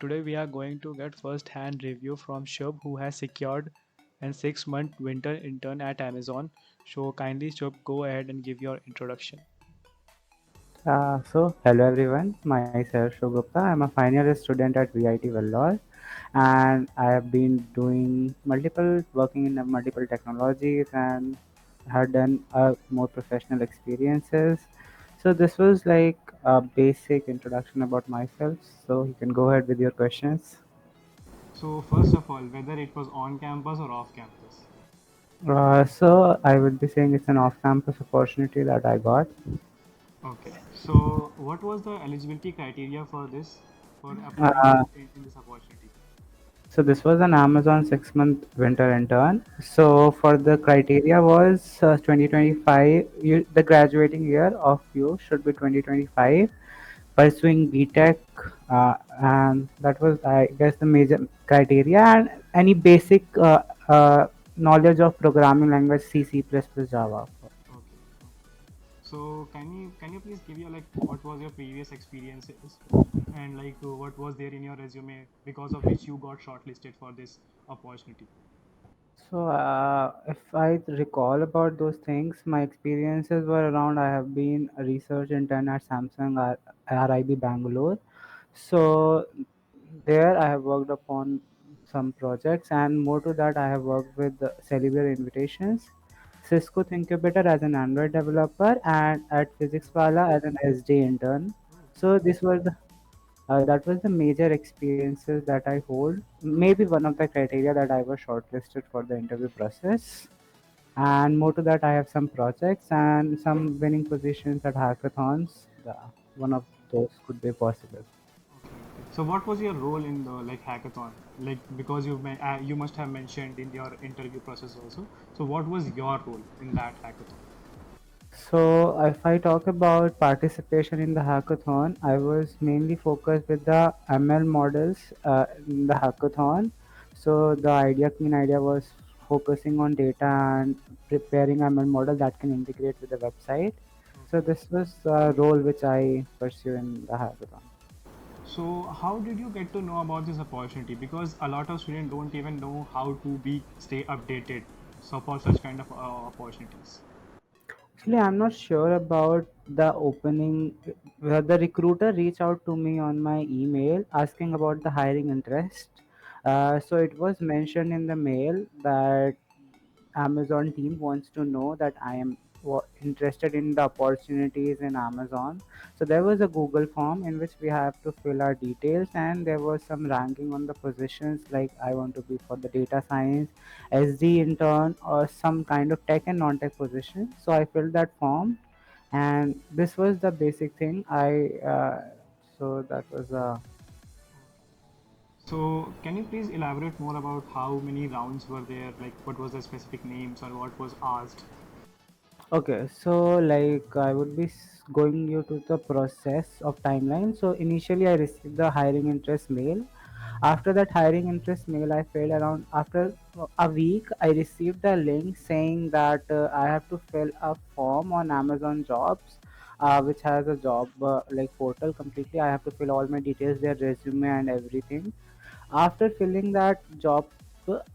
Today we are going to get first-hand review from Shubh who has secured a 6-month winter intern at Amazon. So kindly Shubh, go ahead and give your introduction. Hello everyone. Myself Shogupta. I'm a final year student at VIT Vellore, and I have been doing working in multiple technologies and have done more professional experiences. So this was like a basic introduction about myself. So you can go ahead with your questions. So first of all, whether it was on campus or off campus. So I would be saying it's an off-campus opportunity that I got. Okay. So what was the eligibility criteria for this, for applying Uh, in this opportunity? So this was an Amazon 6-month winter intern. So for the criteria was 2025. The graduating year of you should be 2025. Pursuing BTech, and that was, I guess, the major criteria. And any basic knowledge of programming language C, C++, Java. Okay. Okay. So can you please give your like what was your previous experiences and like what was there in your resume because of which you got shortlisted for this opportunity? If I recall about those things, my experiences were around. I have been a research intern at Samsung RIB Bangalore. So there I have worked upon some projects, and more to that, I have worked with the Cellular Invitations, Cisco Incubator as an Android developer, and at Physics Wala as an SD intern. Oh, So these were the that was the major experiences that I hold. Maybe one of the criteria that I was shortlisted for the interview process. And more to that, I have some projects and some winning positions at hackathons. One of those could be possible. okay, okay. So what was your role in the like hackathon? Like because you must have mentioned in your interview process also. So what was your role in that hackathon? So, if I talk about participation in the hackathon, I was mainly focused with the ML models in the hackathon. So, the main idea was focusing on data and preparing ML model that can integrate with the website. So, Okay. this was the role which I pursue in the hackathon. So how did you get to know about this opportunity? Because a lot of students don't even know how to be stay updated. So for such kind of opportunities. Actually, I'm not sure about the opening. The recruiter reached out to me on my email asking about the hiring interest. So it was mentioned in the mail that Amazon team wants to know that I am interested in the opportunities in Amazon. So there was a Google form in which we have to fill our details, and there was some ranking on the positions like I want to be for the data science, SD intern, or some kind of tech and non-tech position. So I filled that form, and this was the basic thing. So that was Okay. So can you please elaborate more about how many rounds were there? Like what was the specific names or what was asked? Okay, so like I would be going you to the process of timeline. So initially I received the hiring interest mail. After that hiring interest mail, I filled around after a week. I received a link saying that I have to fill a form on Amazon Jobs, which has a job like portal completely. I have to fill all my details, their resume and everything. After filling that job,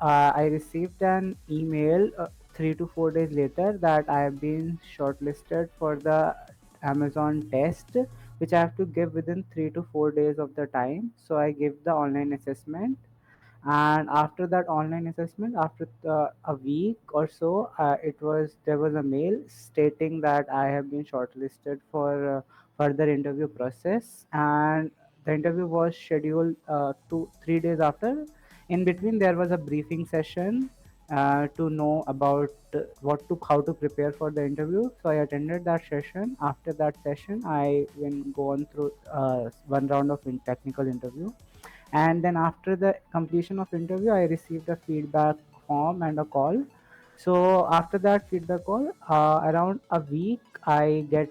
I received an email 3 to 4 days later that I have been shortlisted for the Amazon test, which I have to give within 3 to 4 days of the time. So I give the online assessment, and after that online assessment, after a week or so, it was there was a mail stating that I have been shortlisted for further interview process, and the interview was scheduled 2 3 days after. In between there was a briefing session to know about what to how to prepare for the interview. So I attended that session. After that session, I went gone through one round of technical interview, and then after the completion of interview I received a feedback form and a call. So after that feedback call, around a week, I get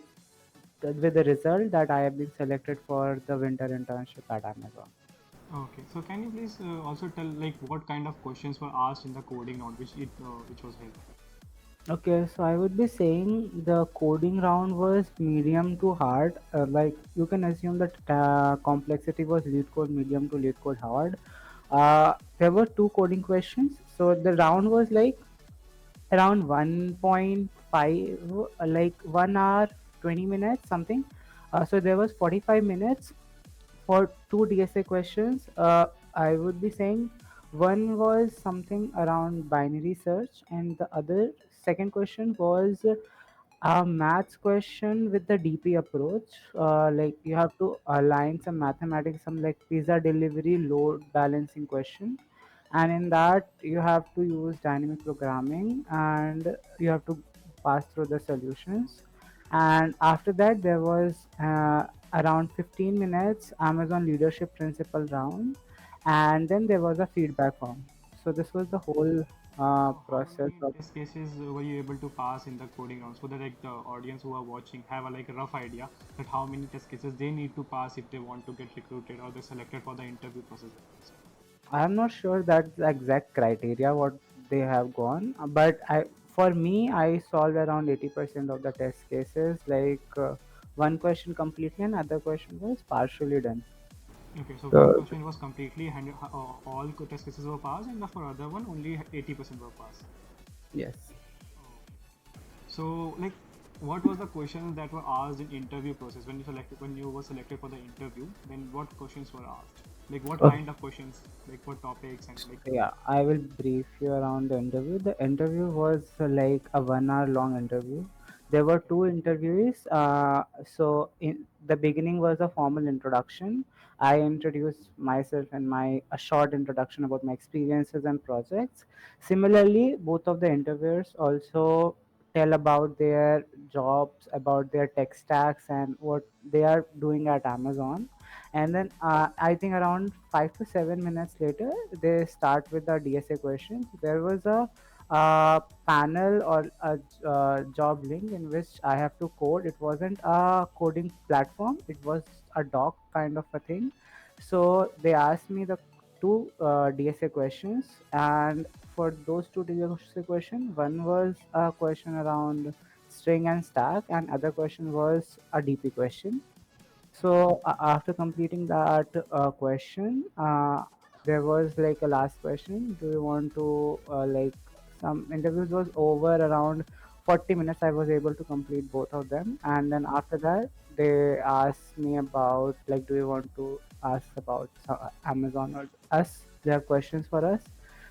with the result that I have been selected for the winter internship at Amazon. Okay. So can you please also tell like what kind of questions were asked in the coding round which was held? Okay, so I would be saying the coding round was medium to hard. Like you can assume that complexity was lead code medium to lead code hard. There were two coding questions, so the round was like around 1.5, like 1 hour 20 minutes something. So there was 45 minutes for two DSA questions. I would be saying one was something around binary search, and the other second question was a maths question with the DP approach. Like you have to align some mathematics, some like pizza delivery load balancing question, and in that you have to use dynamic programming and you have to pass through the solutions. And after that there was around 15 minutes Amazon leadership principle round, and then there was a feedback form. So this was the whole So how process many of. test cases were you able to pass in the coding round, so that like the audience who are watching have a like a rough idea that how many test cases they need to pass if they want to get recruited or they selected for the interview process at least? I'm not sure that's the exact criteria what they have gone, but for me, I solved around 80% of the test cases. Like one question completely, and other question was partially done. Okay, so one So question was completely all test cases were passed, and the for other one only 80% were passed. yes. Okay. So, like, what was the questions that were asked in interview process when you were selected for the interview? Then what questions were asked? Like, what Okay. kind of questions? Like, what topics and like. Yeah, I will brief you around the interview. The interview was like a 1 hour long interview. There were Okay. two interviewees. So in the beginning was a formal introduction. I introduced myself and my a short introduction about my experiences and projects. Similarly, both of the interviewers also tell about their jobs, about their tech stacks, and what they are doing at Amazon. And then I think around 5 to 7 minutes later they start with the DSA questions. There was a panel or a job link in which I have to code. It wasn't a coding platform, it was a doc kind of a thing. So they asked me the two DSA questions, and for those two DSA questions, one was a question around string and stack, and other question was a DP question. Okay. So after completing that question, there was like a last question. Do you want to like some interviews was over around 40 minutes. I was able to complete both of them, and then after that they asked me about like, do you want to ask about Amazon or us? They have questions for us.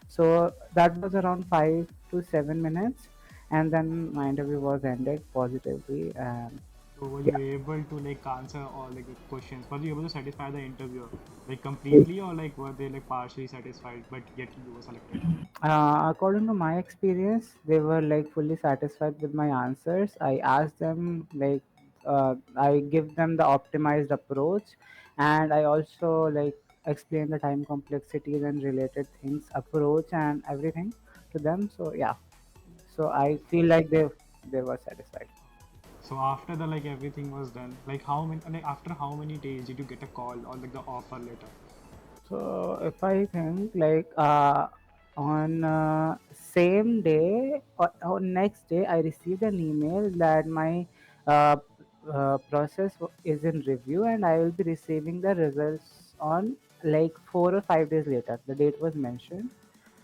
So that was around 5 to 7 minutes, and then my interview was ended positively. And So were you yeah. able to like answer all like the questions? Were you able to satisfy the interviewer like completely, or like were they like partially satisfied but yet you were selected? According to my experience, they were like fully satisfied with my answers. I asked them like I give them the optimized approach, and I also like explain the time complexities and related things, approach and everything to them. So yeah, so I feel like they were satisfied. Okay. So after the like everything was done, like how many like after how many days did you get a call or like the offer letter? So if I think like on same day or next day, I received an email that my uh, process is in review and I will be receiving the results on like 4 or 5 days later. The date was mentioned.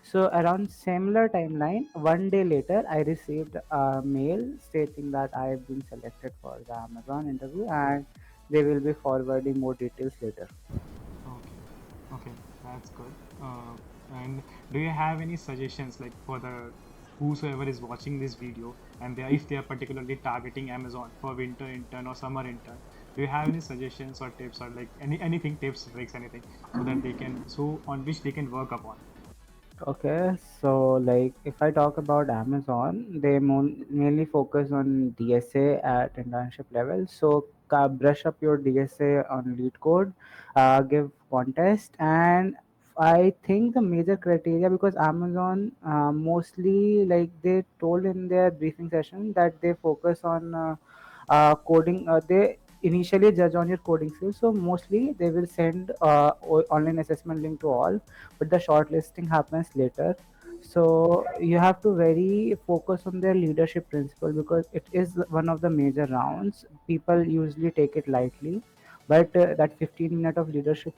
So around similar timeline, one day later, I received a mail stating that I have been selected for the Amazon interview and they will be forwarding more details later. Okay, okay, that's good. And do you have any suggestions like for the whosoever is watching this video and if they are particularly targeting Amazon for winter intern or summer intern, do you have any suggestions or tips or like anything tips, tricks, anything so that they can so on which they can work upon? Okay, so like if I talk about Amazon, they mainly focus on DSA at internship level. So brush up your DSA on lead code, give contest, and I think the major criteria because Amazon mostly like they told in their briefing session that they focus on coding. They initially judge on your coding skills, so mostly they will send online assessment link to all, but the shortlisting happens later. So you have to very focus on their leadership principle, because it is one of the major rounds. People usually take it lightly, but that 15 minute of leadership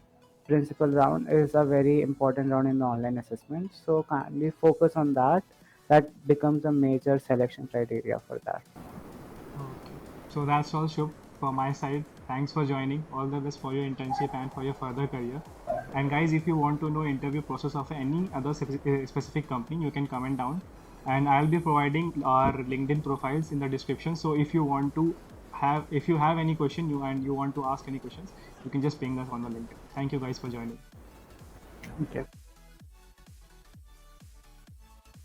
principle round is a very important round in the online assessment. So kindly focus on that. That becomes a major selection criteria for that. Okay. So that's all, Shubh, for my side. Thanks for joining. All the best for your internship and for your further career. And guys, if you want to know interview process of any other specific company, you can comment down. And I'll be providing our LinkedIn profiles in the description. So if you have any question you want to ask any questions, you can just ping us on the LinkedIn. Thank you guys for joining. Okay.